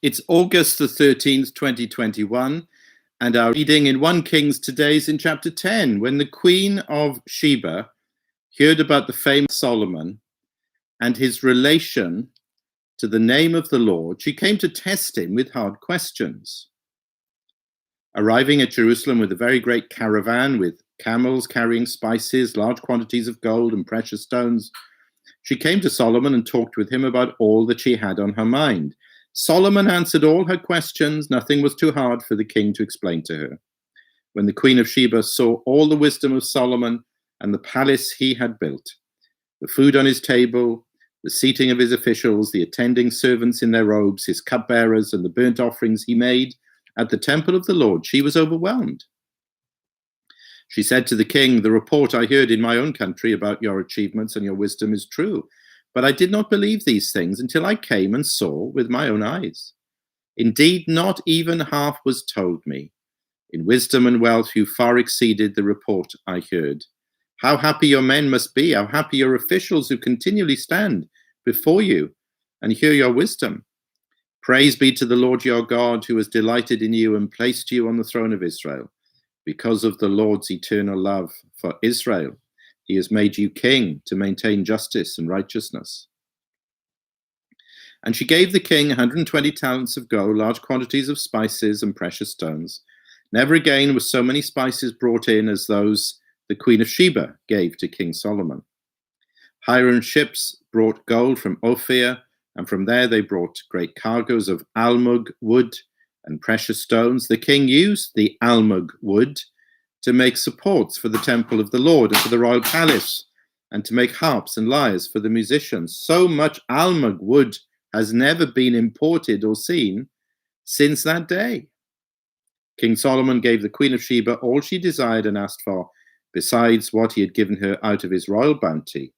It's August the 13th, 2021, and our reading in 1 Kings today is in chapter 10, when the Queen of Sheba heard about the fame of Solomon and his relation to the name of the Lord. She came to test him with hard questions. Arriving at Jerusalem with a very great caravan with camels carrying spices, large quantities of gold and precious stones, she came to Solomon and talked with him about all that she had on her mind. Solomon answered all her questions. Nothing was too hard for the king to explain to her. When the Queen of Sheba saw all the wisdom of Solomon and the palace he had built, the food on his table, the seating of his officials, the attending servants in their robes, his cupbearers, and the burnt offerings he made at the temple of the Lord, she was overwhelmed. She said to the king, "The report I heard in my own country about your achievements and your wisdom is true, but I did not believe these things until I came and saw with my own eyes. Indeed, not even half was told me. In wisdom and wealth you far exceeded the report I heard. How happy your men must be, how happy your officials who continually stand before you and hear your wisdom. Praise be to the Lord your God, who has delighted in you and placed you on the throne of Israel. Because of the Lord's eternal love for Israel, he has made you king to maintain justice and righteousness." And she gave the king 120 talents of gold, large quantities of spices and precious stones. Never again were so many spices brought in as those the Queen of Sheba gave to King Solomon. Hiram ships brought gold from Ophir, and from there they brought great cargoes of almug wood and precious stones. The king used the almug wood to make supports for the temple of the Lord and for the royal palace, and to make harps and lyres for the musicians. So much almug wood has never been imported or seen since that day. King Solomon gave the Queen of Sheba all she desired and asked for, besides what he had given her out of his royal bounty.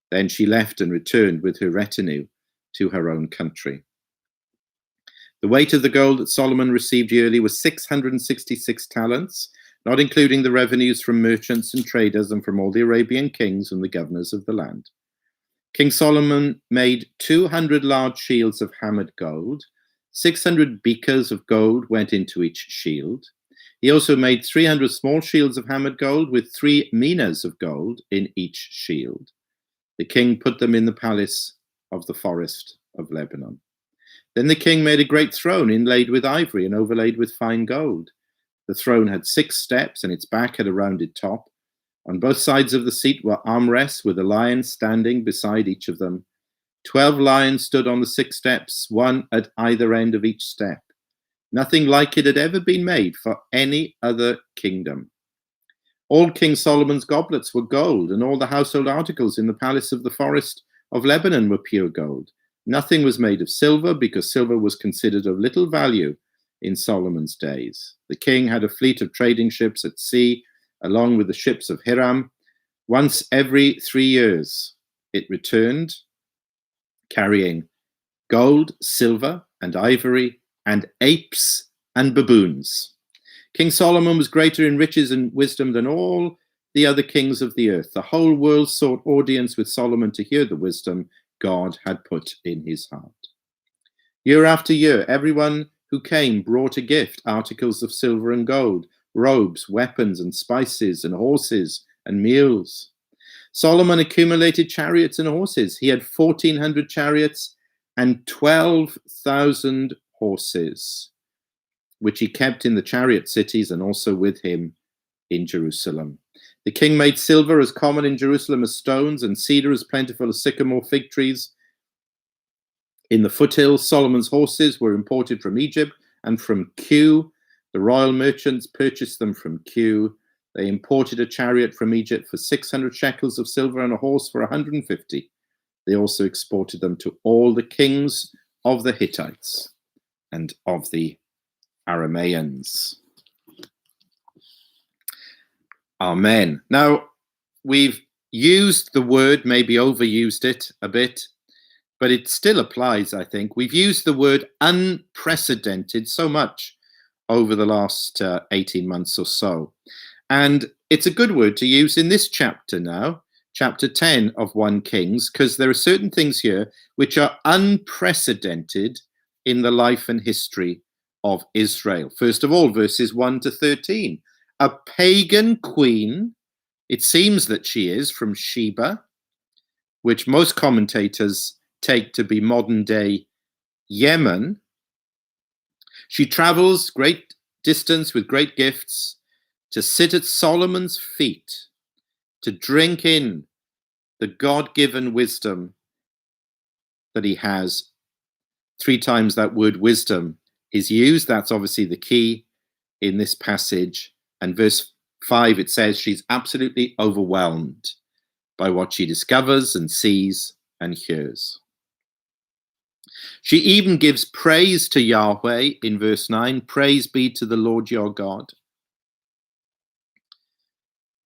Then she left and returned with her retinue to her own country. The weight of the gold that Solomon received yearly was 666 talents, not including the revenues from merchants and traders and from all the Arabian kings and the governors of the land. King Solomon made 200 large shields of hammered gold. 600 beakers of gold went into each shield. He also made 300 small shields of hammered gold with 3 minas of gold in each shield. The king put them in the palace of the forest of Lebanon. Then the king made a great throne inlaid with ivory and overlaid with fine gold. The throne had 6 steps, and its back had a rounded top. On both sides of the seat were armrests with a lion standing beside each of them. 12 lions stood on the 6 steps, one at either end of each step. Nothing like it had ever been made for any other kingdom. All King Solomon's goblets were gold, and all the household articles in the palace of the forest of Lebanon were pure gold. Nothing was made of silver, because silver was considered of little value in Solomon's days. The king had a fleet of trading ships at sea, along with the ships of Hiram. Once every 3 years, it returned, carrying gold, silver, and ivory, and apes and baboons. King Solomon was greater in riches and wisdom than all the other kings of the earth. The whole world sought audience with Solomon to hear the wisdom God had put in his heart. Year after year, everyone who came brought a gift, articles of silver and gold, robes, weapons, and spices, and horses and mules. Solomon accumulated chariots and horses. He had 1,400 chariots and 12,000 horses, which he kept in the chariot cities and also with him in Jerusalem. The king made silver as common in Jerusalem as stones, and cedar as plentiful as sycamore fig trees. In the foothills, Solomon's horses were imported from Egypt and from Kew. The royal merchants purchased them from Kew. They imported a chariot from Egypt for 600 shekels of silver and a horse for 150. They also exported them to all the kings of the Hittites and of the Arameans. Amen. Now, we've used the word, maybe overused it a bit, but it still applies, I think. We've used the word unprecedented so much over the last 18 months or so. And it's a good word to use in this chapter now, chapter 10 of 1 Kings, because there are certain things here which are unprecedented in the life and history of Israel. First of all, verses 1 to 13. A pagan queen, it seems that she is, from Sheba, which most commentators take to be modern-day Yemen. She travels great distance with great gifts to sit at Solomon's feet, to drink in the God-given wisdom that he has. 3 times that word wisdom is used. That's obviously the key in this passage. And verse 5, it says she's absolutely overwhelmed by what she discovers and sees and hears. She even gives praise to Yahweh in verse 9. Praise be to the Lord your God.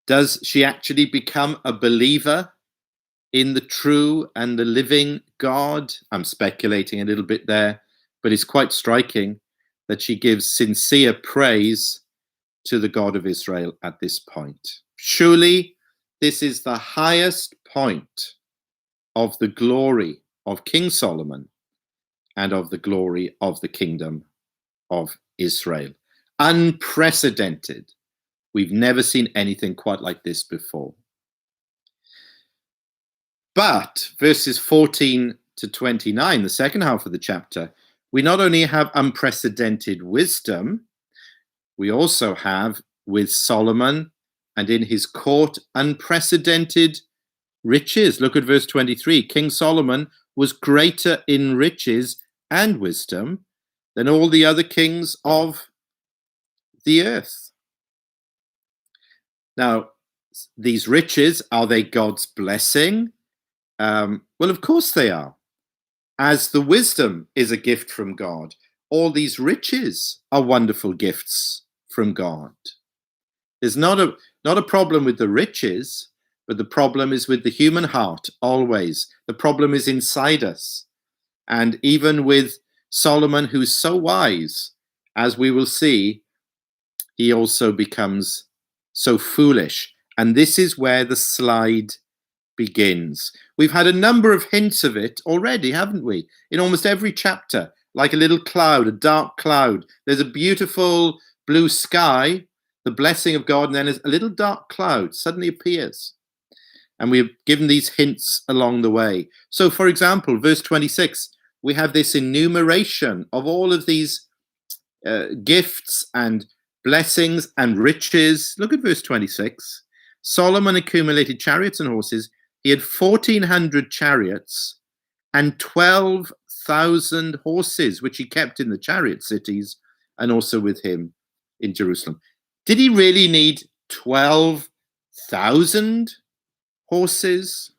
Does she actually become a believer in the true and the living God? I'm speculating a little bit there, but it's quite striking that she gives sincere praise to the God of Israel at this point. Surely this is the highest point of the glory of King Solomon and of the glory of the kingdom of Israel. Unprecedented. We've never seen anything quite like this before. But verses 14 to 29, the second half of the chapter, we not only have unprecedented wisdom, we also have with Solomon and in his court unprecedented riches. Look at verse 23. King Solomon was greater in riches and wisdom than all the other kings of the earth. Now, these riches, are they God's blessing? Well, of course they are. As the wisdom is a gift from God, all these riches are wonderful gifts from God. There's not a problem with the riches, but the problem is with the human heart, always. The problem is inside us. And even with Solomon, who's so wise, as we will see, he also becomes so foolish. And this is where the slide begins. We've had a number of hints of it already, haven't we? In almost every chapter, like a little cloud, a dark cloud. There's a beautiful blue sky, the blessing of God, and then a little dark cloud suddenly appears. And we've given these hints along the way. So, for example, verse 26, we have this enumeration of all of these gifts and blessings and riches. Look at verse 26. Solomon accumulated chariots and horses. He had 1,400 chariots and 12,000 horses, which he kept in the chariot cities and also with him in Jerusalem. Did he really need 12,000 horses?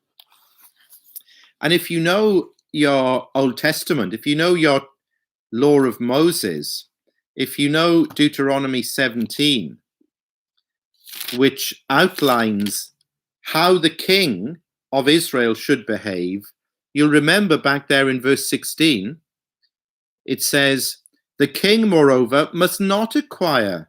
And if you know your Old Testament, if you know your law of Moses, if you know Deuteronomy 17, which outlines how the king of Israel should behave, you'll remember back there in verse 16, it says, the king, moreover, must not acquire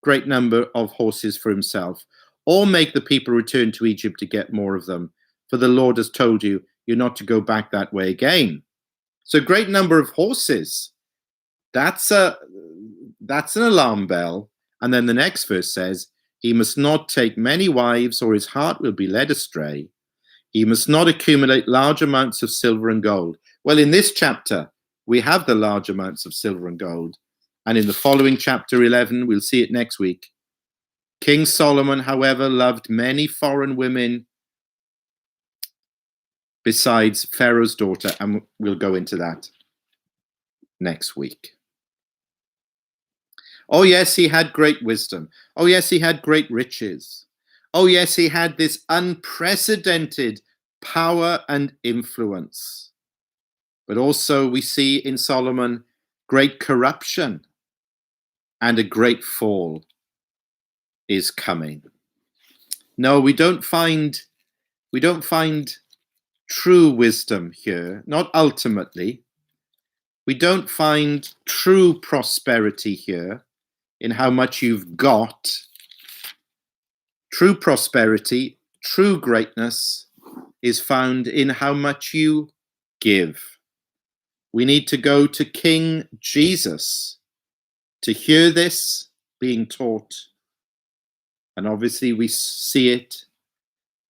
great number of horses for himself, or make the people return to Egypt to get more of them. For the Lord has told you, you're not to go back that way again. So great number of horses. That's an alarm bell. And then the next verse says, he must not take many wives, or his heart will be led astray. He must not accumulate large amounts of silver and gold. Well, in this chapter, we have the large amounts of silver and gold. And in the following chapter 11, we'll see it next week. King Solomon, however, loved many foreign women besides Pharaoh's daughter, and we'll go into that next week. Oh, yes, he had great wisdom. Oh, yes, he had great riches. Oh, yes, he had this unprecedented power and influence. But also we see in Solomon great corruption, and a great fall is coming. No, we don't find true wisdom here, not ultimately. We don't find true prosperity here in how much you've got. True prosperity, true greatness is found in how much you give. We need to go to King Jesus to hear this being taught. And obviously we see it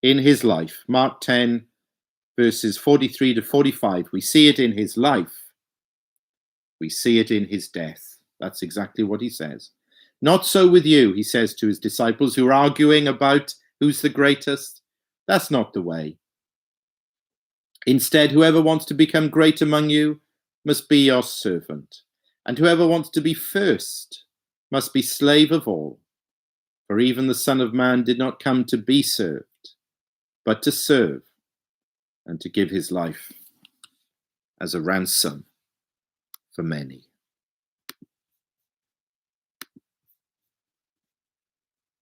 in his life. Mark 10, verses 43 to 45. We see it in his life. We see it in his death. That's exactly what he says. Not so with you, he says to his disciples who are arguing about who's the greatest. That's not the way. Instead, whoever wants to become great among you must be your servant, and whoever wants to be first must be slave of all. For even the Son of Man did not come to be served, but to serve, and to give his life as a ransom for many.